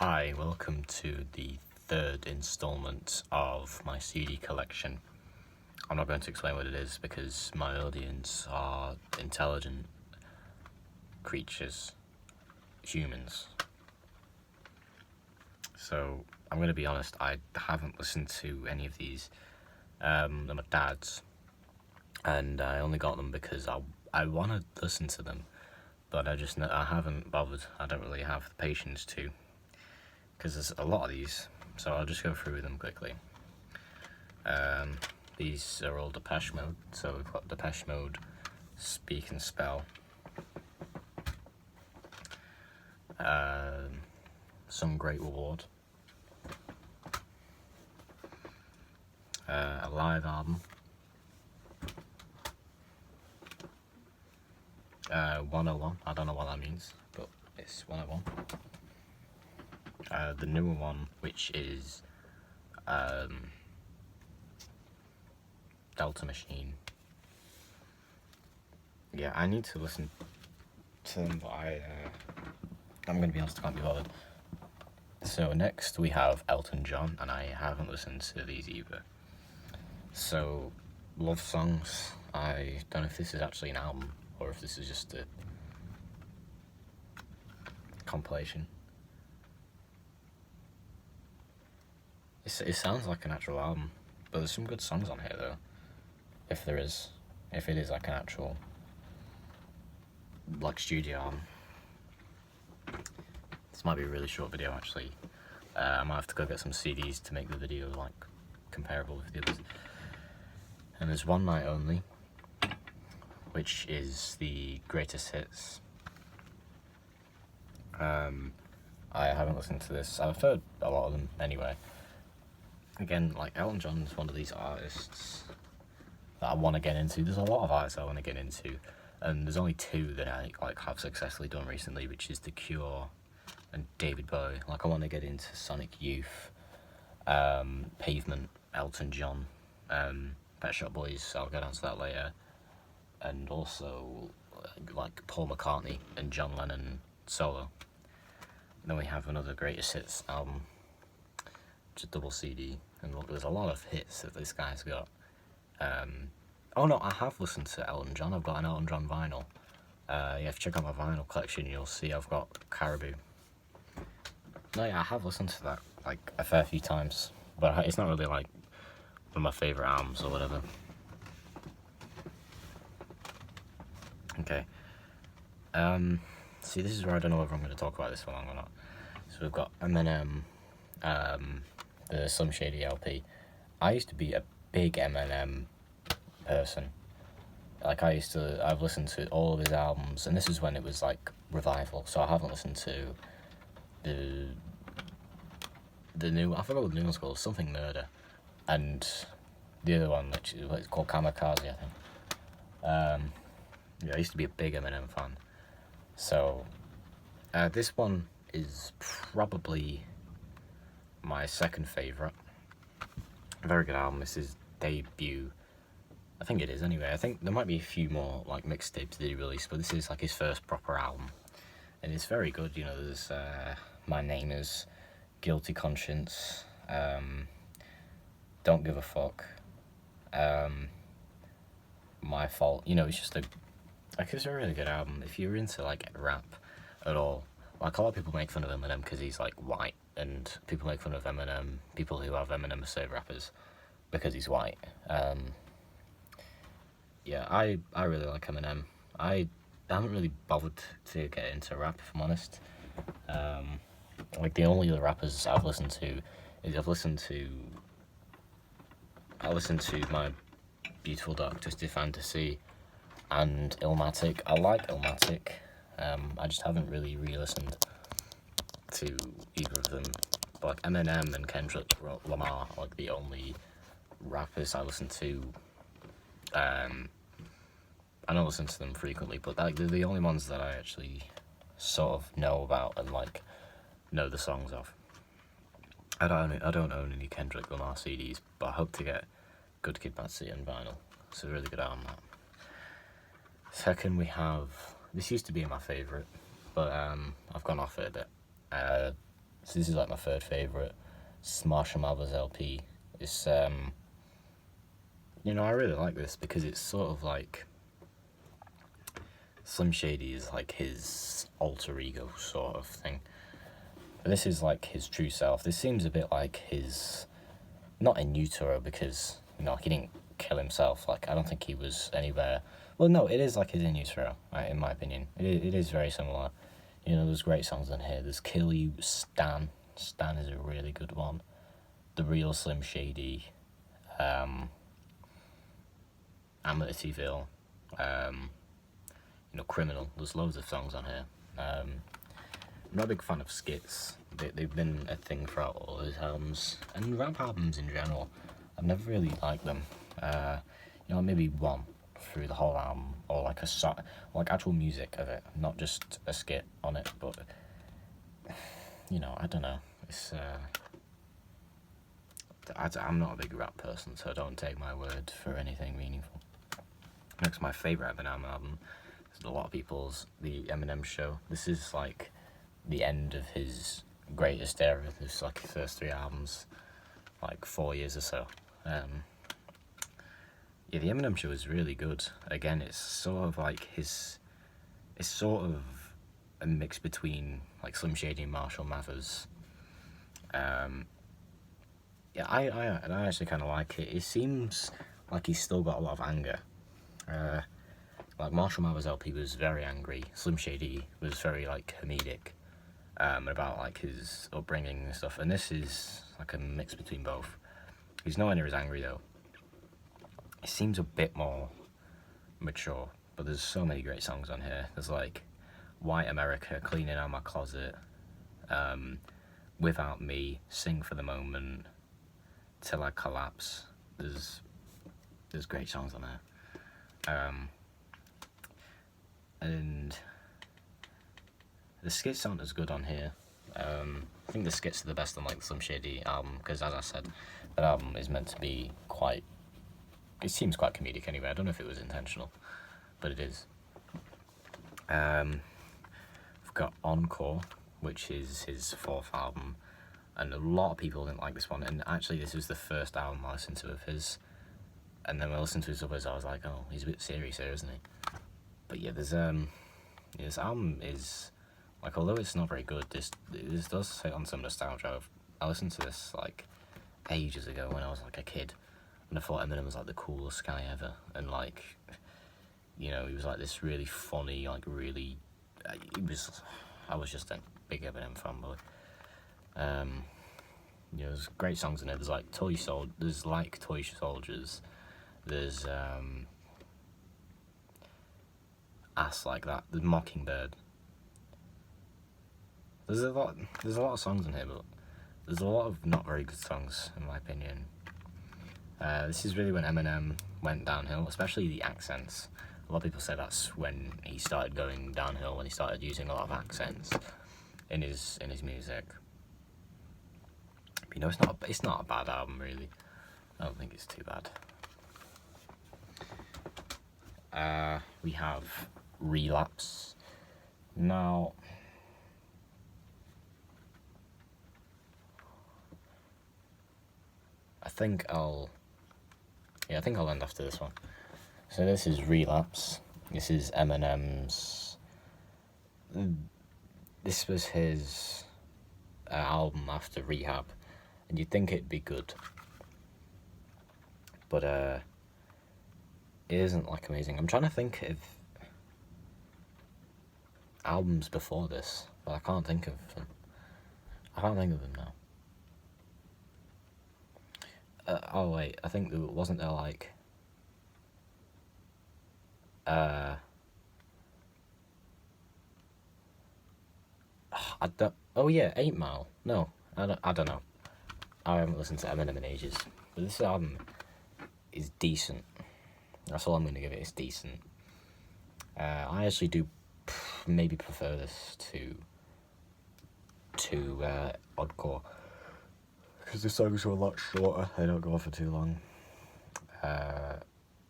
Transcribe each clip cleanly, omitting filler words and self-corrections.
Hi, welcome to the third installment of my CD collection. I'm not going to explain what it is because my audience are intelligent creatures, humans. So, I'm going to be honest, I haven't listened to any of these. They're my dad's, and I only got them because I want to listen to them, but I haven't bothered. I don't really have the patience to, because there's a lot of these, so I'll just go through them quickly. These are all Depeche Mode, so we've got Depeche Mode, Speak and Spell, Some Great Reward, a live album, 101, I don't know what that means, but it's 101. The newer one, which is Delta Machine. Yeah, I need to listen to them, but I'm going to be honest, I can't be bothered. So next we have Elton John, and I haven't listened to these either. So, love songs, I don't know if this is actually an album, or if this is just a compilation. It sounds like an actual album, but there's some good songs on here though. If it is like an actual, like, studio album. This might be a really short video actually. I might have to go get some CDs to make the video like comparable with the others. And there's One Night Only, which is the greatest hits. I haven't listened to this. I've heard a lot of them anyway. Again, like, Elton John is one of these artists that I want to get into. There's a lot of artists I want to get into, and there's only two that I have successfully done recently, which is The Cure and David Bowie. Like, I want to get into Sonic Youth, Pavement, Elton John, Pet Shop Boys. I'll get onto that later, and also like Paul McCartney and John Lennon solo. Then we have another greatest hits album, which is double CD, and look, there's a lot of hits that this guy's got. Oh no, I have listened to Elton John. I've got an Elton John vinyl. You have to check out my vinyl collection, you'll see I've got Caribou. No, yeah, I have listened to that like a fair few times, but it's not really like one of my favourite albums or whatever. Okay. See, this is where I don't know whether I'm going to talk about this for long or not. So we've got Eminem, the Some Shady LP. I used to be a big Eminem person. Like, I've listened to all of his albums, and this is when it was like revival, so I haven't listened to the new, I forgot what the new one's called, something Murder, and the other one, which is called Kamikaze, I think. Yeah, I used to be a big Eminem fan. So, this one is probably my second favourite. A very good album. This is debut. I think it is anyway. I think there might be a few more like mixtapes that he released, but this is like his first proper album. And it's very good, you know. There's My Name Is, Guilty Conscience, Don't Give a Fuck, My Fault. You know, it's just it's a really good album. If you're into like rap at all, like, a lot of people make fun of Eminem because he's like white, and people make fun of Eminem, people who have Eminem as favourite rappers, because he's white. Yeah, I really like Eminem. I haven't really bothered to get into rap, if I'm honest. Like, the only other rappers I've listened to is I listened to My Beautiful Dark Twisted Fantasy and Illmatic. I like Illmatic. I just haven't really re-listened to either of them. But like, Eminem and Kendrick Lamar are like the only rappers I listen to. I don't listen to them frequently, but like, they're the only ones that I actually sort of know about and like know the songs of. I don't own any Kendrick Lamar CDs, but I hope to get Good Kid, Mad City on vinyl. It's a really good album, that. Second, we have, this used to be my favourite, but I've gone off it a bit. So this is like my third favourite Marshall Mathers LP. It's I really like this because it's sort of like Slim Shady is like his alter ego sort of thing. But this is like his true self. This seems a bit like his, not in utero because, he didn't kill himself. Like, I don't think he was anywhere. Well, no, it is like his in utero, right, in my opinion. It is very similar. There's great songs on here. There's Kill You, Stan. Stan is a really good one. The Real Slim Shady. Amityville. Criminal. There's loads of songs on here. I'm not a big fan of skits. They've been a thing throughout all his albums. And rap albums in general. I've never really liked them. Maybe one through the whole album, or like a song, like actual music of it, not just a skit on it. But I don't know. It's I'm not a big rap person, so don't take my word for anything meaningful. Next, my favourite Eminem album is a lot of people's, the Eminem Show. This is like the end of his greatest era. This is like his first 3 albums, like 4 years or so. The Eminem Show is really good. Again, it's sort of like it's sort of a mix between like Slim Shady and Marshall Mathers. I actually kind of like it. It seems like he's still got a lot of anger. Like Marshall Mathers LP was very angry. Slim Shady was very like comedic, about like his upbringing and stuff. And this is like a mix between both. He's nowhere near as angry though. It seems a bit more mature, but there's so many great songs on here. There's like White America, Cleaning Out My Closet, Without Me, Sing for the Moment, Till I Collapse. There's great songs on there. And the skits aren't as good on here. I think the skits are the best on like the Slim Shady album, because as I said, that album is meant to be it seems quite comedic anyway. I don't know if it was intentional, but it is. We've got Encore, which is his 4th album, and a lot of people didn't like this one, and actually this was the first album I listened to of his, and then when I listened to his others I was like, oh, he's a bit serious here, isn't he? But yeah, this album is, like, although it's not very good, this does sit on some nostalgia. I listened to this like ages ago when I was like a kid, and I thought Eminem was like the coolest guy ever, and like, he was like this really funny, like really, I was just a big Eminem fanboy. There's great songs in it. There's like Toy Soldiers. There's Ass Like That. There's Mockingbird. There's a lot of songs in here, but there's a lot of not very good songs in my opinion. This is really when Eminem went downhill, especially the accents. A lot of people say that's when he started going downhill, when he started using a lot of accents in his music. But, it's not a bad album really. I don't think it's too bad. We have Relapse. Now, I think I'll end after this one. So this is Relapse. This is Eminem's. This was his album after Rehab, and you'd think it'd be good, but it isn't like amazing. I'm trying to think of albums before this, but I can't think of them. Now. Oh wait, I think wasn't there like I don't. Oh yeah, 8 Mile. No, I don't know. I haven't listened to Eminem in ages, but this album is decent. That's all I'm going to give it. It's decent. I actually do maybe prefer this to Encore, because the songs are a lot shorter. They don't go on for too long.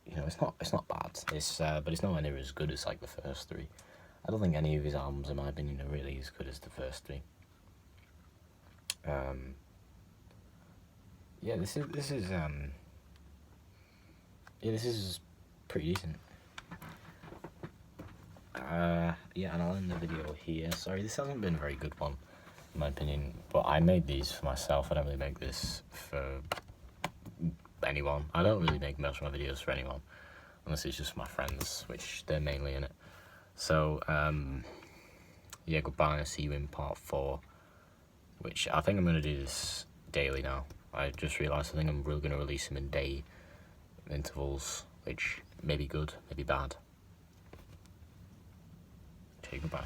It's not bad. But it's nowhere near as good as like the first 3. I don't think any of his albums, in my opinion, are really as good as the first 3. Yeah, this is pretty decent. Yeah, and I'll end the video here. Sorry, this hasn't been a very good one, in my opinion, but I made these for myself. I don't really make this for anyone. I don't really make most of my videos for anyone, unless it's just my friends, which they're mainly in it. So, yeah, goodbye, I'll see you in part 4, which I think I'm going to do this daily now. I just realised I think I'm really going to release them in day intervals, which may be good, may be bad. Okay, goodbye.